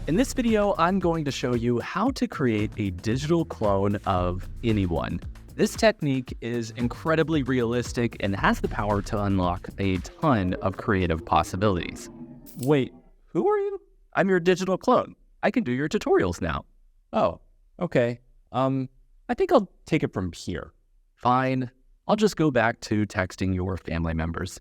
In this video, I'm going to show you how to create a digital clone of anyone. This technique is incredibly realistic and has the power to unlock a ton of creative possibilities. Wait, who are you? I'm your digital clone. I can do your tutorials now. Oh, okay. I think I'll take it from here. Fine. I'll just go back to texting your family members.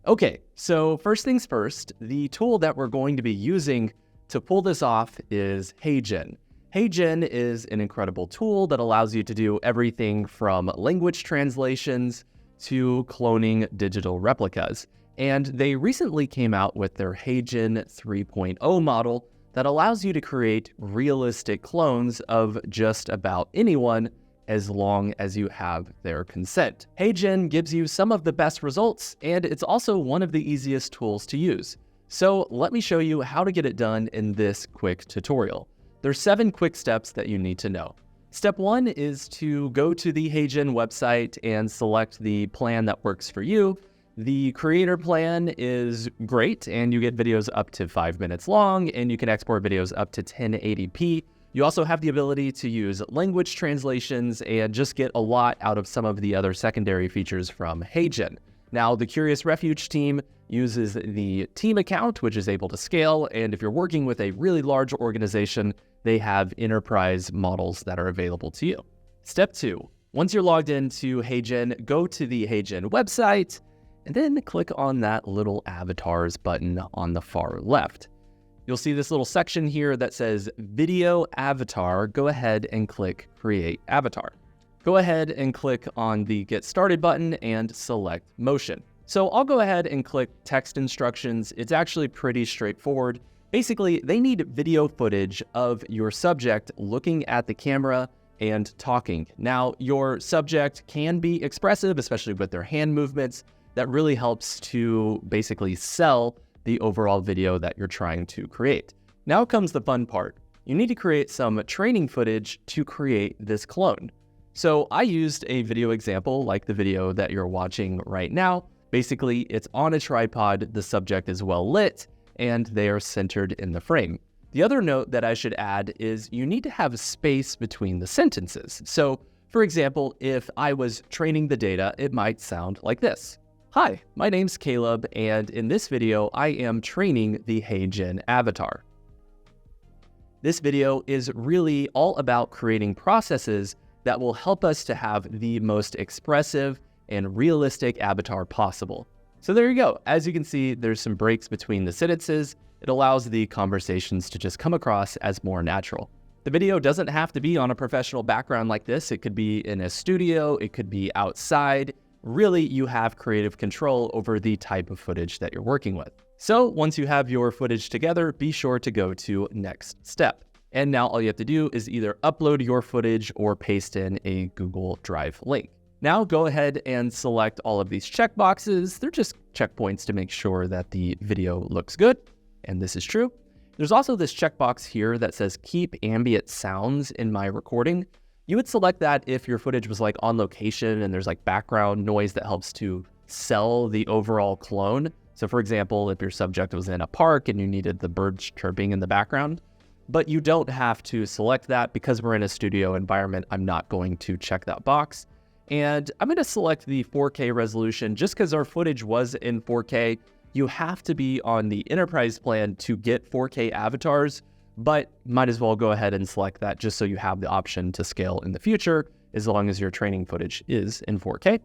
Okay, so first things first, the tool that we're going to be using to pull this off is HeyGen. HeyGen is an incredible tool that allows you to do everything from language translations to cloning digital replicas. And they recently came out with their HeyGen 3.0 model that allows you to create realistic clones of just about anyone as long as you have their consent. HeyGen gives you some of the best results, and it's also one of the easiest tools to use. So let me show you how to get it done in this quick tutorial. There's 7 quick steps that you need to know. Step 1 is to go to the HeyGen website and select the plan that works for you. The creator plan is great, and you get videos up to 5 minutes long, and you can export videos up to 1080p. You also have the ability to use language translations and just get a lot out of some of the other secondary features from HeyGen. Now, the Curious Refuge team uses the team account, which is able to scale, and if you're working with a really large organization, they have enterprise models that are available to you. Step 2, once you're logged into HeyGen, go to the HeyGen website, and then click on that little avatars button on the far left. You'll see this little section here that says Video Avatar. Go ahead and click Create Avatar. Go ahead and click on the Get Started button and select Motion. So I'll go ahead and click Text Instructions. It's actually pretty straightforward. Basically, they need video footage of your subject looking at the camera and talking. Now, your subject can be expressive, especially with their hand movements. That really helps to basically sell the overall video that you're trying to create. Now comes the fun part. You need to create some training footage to create this clone. So I used a video example like the video that you're watching right now. Basically, it's on a tripod, the subject is well lit, and they are centered in the frame. The other note that I should add is you need to have space between the sentences. So for example, if I was training the data, it might sound like this. Hi, my name's Caleb, and in this video, I am training the HeyGen avatar. This video is really all about creating processes that will help us to have the most expressive and realistic avatar possible. So there you go. As you can see, there's some breaks between the sentences. It allows the conversations to just come across as more natural. The video doesn't have to be on a professional background like this. It could be in a studio, it could be outside. Really, you have creative control over the type of footage that you're working with. So once you have your footage together, be sure to go to next step. And now all you have to do is either upload your footage or paste in a Google Drive link. Now go ahead and select all of these checkboxes. They're just checkpoints to make sure that the video looks good. And this is true. There's also this checkbox here that says keep ambient sounds in my recording. You would select that if your footage was like on location and there's like background noise that helps to sell the overall clone. So for example, if your subject was in a park and you needed the birds chirping in the background, but you don't have to select that because we're in a studio environment. I'm not going to check that box. And I'm going to select the 4K resolution just because our footage was in 4K. You have to be on the enterprise plan to get 4K avatars, but might as well go ahead and select that just so you have the option to scale in the future as long as your training footage is in 4K.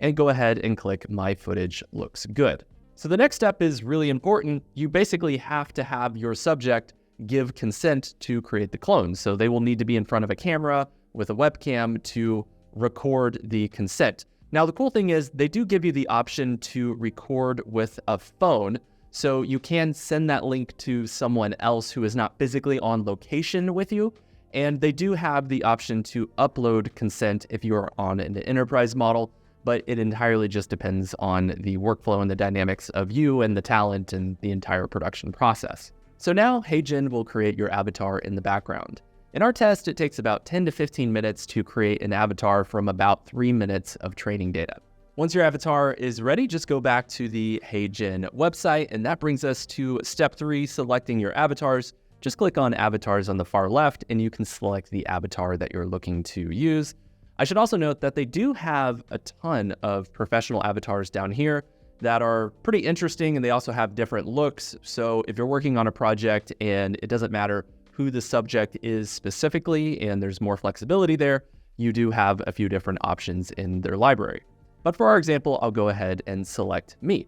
And go ahead and click My Footage Looks Good. So the next step is really important. You basically have to have your subject give consent to create the clone. So they will need to be in front of a camera with a webcam to record the consent. Now, the cool thing is they do give you the option to record with a phone. So you can send that link to someone else who is not physically on location with you. And they do have the option to upload consent if you are on an enterprise model, but it entirely just depends on the workflow and the dynamics of you and the talent and the entire production process. So now HeyGen will create your avatar in the background. In our test, it takes about 10 to 15 minutes to create an avatar from about 3 minutes of training data. Once your avatar is ready, just go back to the HeyGen website, and that brings us to step 3, selecting your avatars. just click on avatars on the far left and you can select the avatar that you're looking to use. I should also note that they do have a ton of professional avatars down here that are pretty interesting, and they also have different looks. So if you're working on a project and it doesn't matter who the subject is specifically and there's more flexibility there, you do have a few different options in their library. But for our example, I'll go ahead and select me.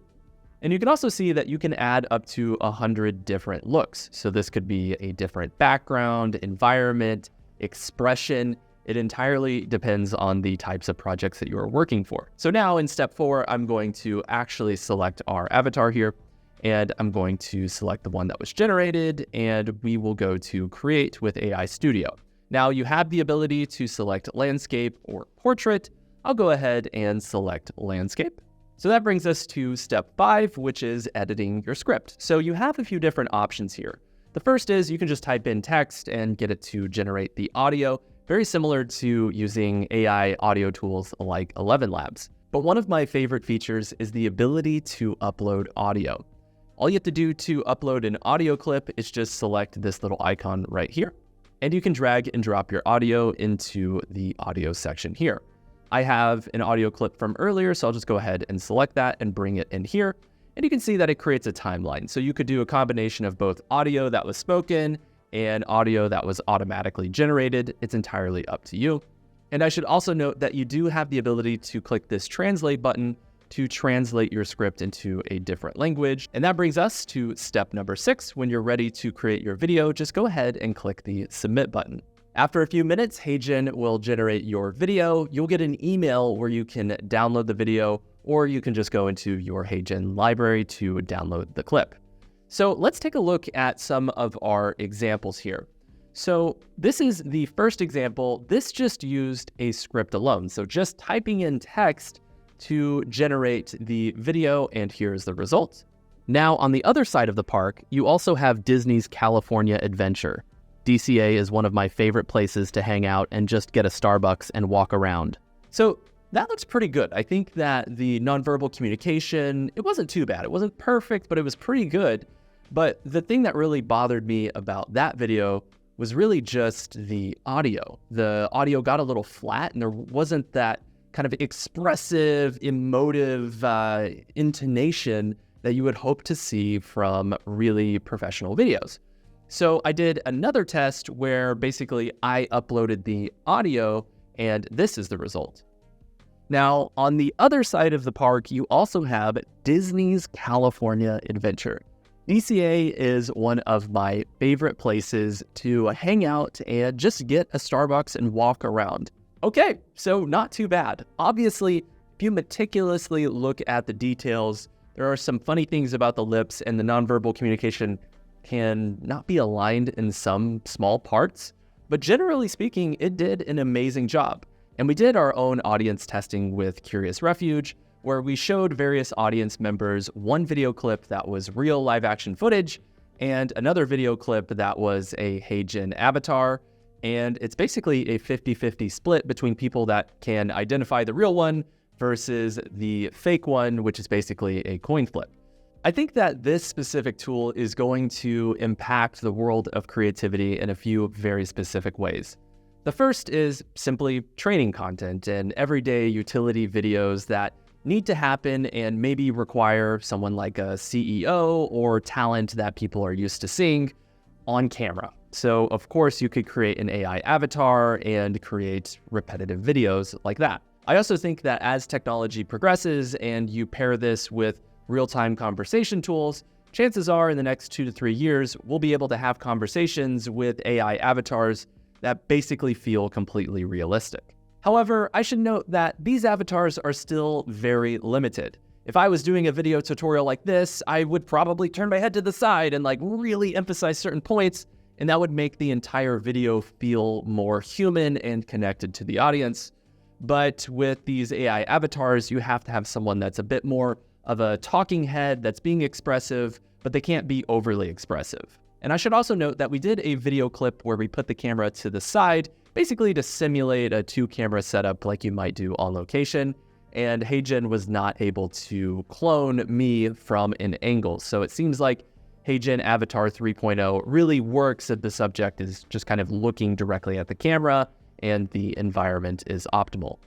And you can also see that you can add up to 100 different looks. So this could be a different background, environment, expression. It entirely depends on the types of projects that you are working for. So now in step 4, I'm going to actually select our avatar here, and I'm going to select the one that was generated, and we will go to Create with AI Studio. Now you have the ability to select landscape or portrait. I'll go ahead and select landscape. So that brings us to step 5, which is editing your script. So you have a few different options here. The first is you can just type in text and get it to generate the audio, very similar to using AI audio tools like 11 Labs. But one of my favorite features is the ability to upload audio. All you have to do to upload an audio clip is just select this little icon right here, and you can drag and drop your audio into the audio section here. I have an audio clip from earlier, so I'll just go ahead and select that and bring it in here. And you can see that it creates a timeline. So you could do a combination of both audio that was spoken and audio that was automatically generated. It's entirely up to you. And I should also note that you do have the ability to click this translate button to translate your script into a different language. And that brings us to step number 6. When you're ready to create your video, just go ahead and click the submit button. After a few minutes, HeyGen will generate your video. You'll get an email where you can download the video, or you can just go into your HeyGen library to download the clip. So let's take a look at some of our examples here. So this is the first example. This just used a script alone. So just typing in text to generate the video, and here's the result. Now on the other side of the park, you also have Disney's California Adventure. DCA is one of my favorite places to hang out and just get a Starbucks and walk around. So that looks pretty good. I think that the nonverbal communication, it wasn't too bad. It wasn't perfect, but it was pretty good. But the thing that really bothered me about that video was really just the audio. The audio got a little flat, and there wasn't that kind of expressive, emotive intonation that you would hope to see from really professional videos. So I did another test where basically I uploaded the audio, and this is the result. Now, on the other side of the park, you also have Disney's California Adventure. DCA is one of my favorite places to hang out and just get a Starbucks and walk around. Okay, so not too bad. Obviously, if you meticulously look at the details, there are some funny things about the lips, and the nonverbal communication can not be aligned in some small parts, but generally speaking, it did an amazing job. And we did our own audience testing with Curious Refuge, where we showed various audience members one video clip that was real live action footage and another video clip that was a HeyGen avatar. And it's basically a 50-50 split between people that can identify the real one versus the fake one, which is basically a coin flip. I think that this specific tool is going to impact the world of creativity in a few very specific ways. The first is simply training content and everyday utility videos that need to happen and maybe require someone like a CEO or talent that people are used to seeing on camera. So of course you could create an AI avatar and create repetitive videos like that. I also think that as technology progresses and you pair this with real-time conversation tools, chances are in the next 2 to 3 years, we'll be able to have conversations with AI avatars that basically feel completely realistic. However, I should note that these avatars are still very limited. If I was doing a video tutorial like this, I would probably turn my head to the side and really emphasize certain points, and that would make the entire video feel more human and connected to the audience. But with these AI avatars, you have to have someone that's a bit more of a talking head that's being expressive, but they can't be overly expressive. And I should also note that we did a video clip where we put the camera to the side, basically to simulate a 2-camera setup like you might do on location. And HeyGen was not able to clone me from an angle. So it seems like HeyGen Avatar 3.0 really works if the subject is just kind of looking directly at the camera and the environment is optimal.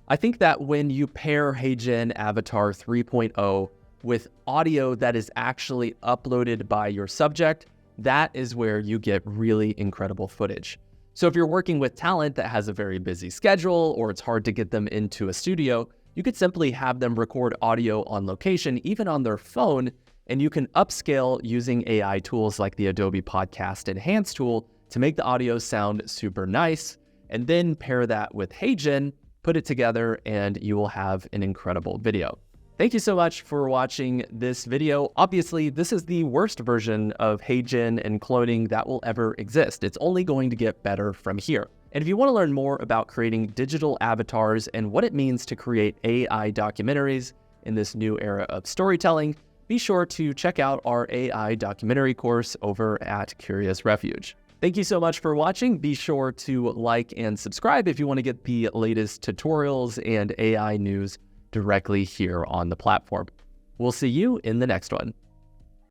I think that when you pair HeyGen Avatar 3.0 with audio that is actually uploaded by your subject, that is where you get really incredible footage. So if you're working with talent that has a very busy schedule or it's hard to get them into a studio, you could simply have them record audio on location, even on their phone, and you can upscale using AI tools like the Adobe Podcast Enhance tool to make the audio sound super nice, and then pair that with HeyGen, put it together, and you will have an incredible video. Thank you so much for watching this video. Obviously, this is the worst version of HeyGen and cloning that will ever exist. It's only going to get better from here. And if you want to learn more about creating digital avatars and what it means to create AI documentaries in this new era of storytelling, be sure to check out our AI documentary course over at Curious Refuge. Thank you so much for watching. Be sure to like and subscribe if you want to get the latest tutorials and AI news directly here on the platform. We'll see you in the next one.